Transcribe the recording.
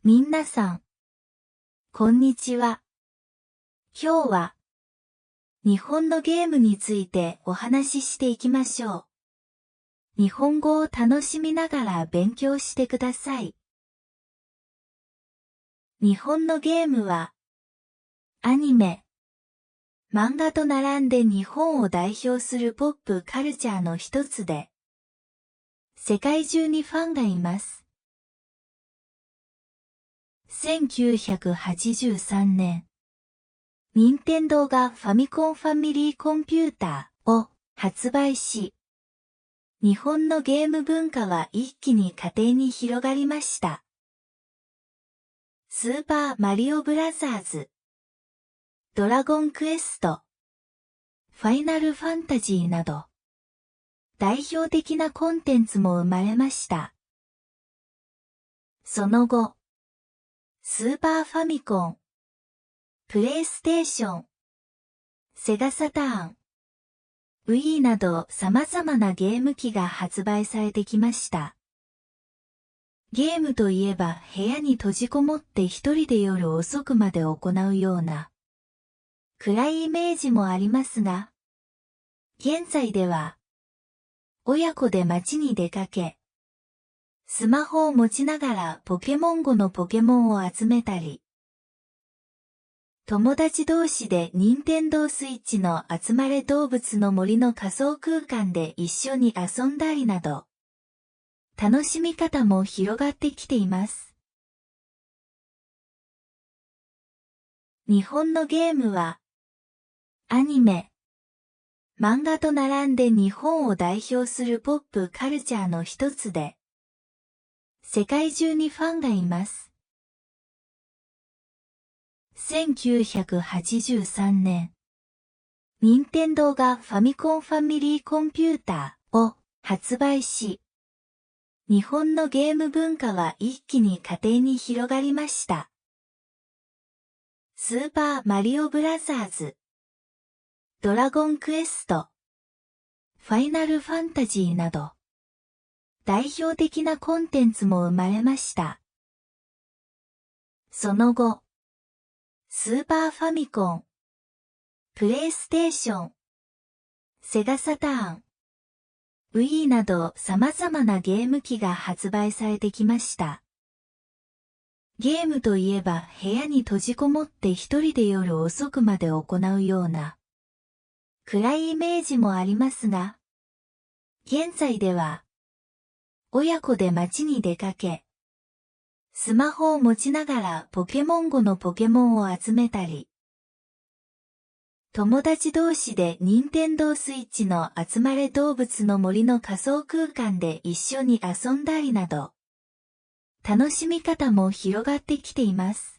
みんなさん、こんにちは。今日は、日本のゲームについてお話ししていきましょう。日本語を楽しみながら勉強してください。日本のゲームは、アニメ、漫画と並んで日本を代表するポップカルチャーの一つで、世界中にファンがいます。1983年、任天堂がファミコンファミリーコンピューターを発売し、日本のゲーム文化は一気に家庭に広がりました。スーパーマリオブラザーズ、ドラゴンクエスト、ファイナルファンタジーなど、代表的なコンテンツも生まれました。その後、スーパーファミコン、プレイステーション、セガサターン、Wii など様々なゲーム機が発売されてきました。ゲームといえば部屋に閉じこもって一人で夜遅くまで行うような暗いイメージもありますが、現在では親子で街に出かけ、スマホを持ちながらポケモンGOのポケモンを集めたり、友達同士で任天堂スイッチの集まれ動物の森の仮想空間で一緒に遊んだりなど、楽しみ方も広がってきています。日本のゲームは、アニメ、漫画と並んで日本を代表するポップカルチャーの一つで、世界中にファンがいます。1983年、任天堂がファミコンファミリーコンピューターを発売し、日本のゲーム文化は一気に家庭に広がりました。スーパーマリオブラザーズ、ドラゴンクエスト、ファイナルファンタジーなど、代表的なコンテンツも生まれました。その後、スーパーファミコン、プレイステーション、セガサターン、Wii など様々なゲーム機が発売されてきました。ゲームといえば部屋に閉じこもって一人で夜遅くまで行うような暗いイメージもありますが、現在では親子で街に出かけ、スマホを持ちながらポケモンGOのポケモンを集めたり、友達同士で任天堂スイッチの集まれ動物の森の仮想空間で一緒に遊んだりなど、楽しみ方も広がってきています。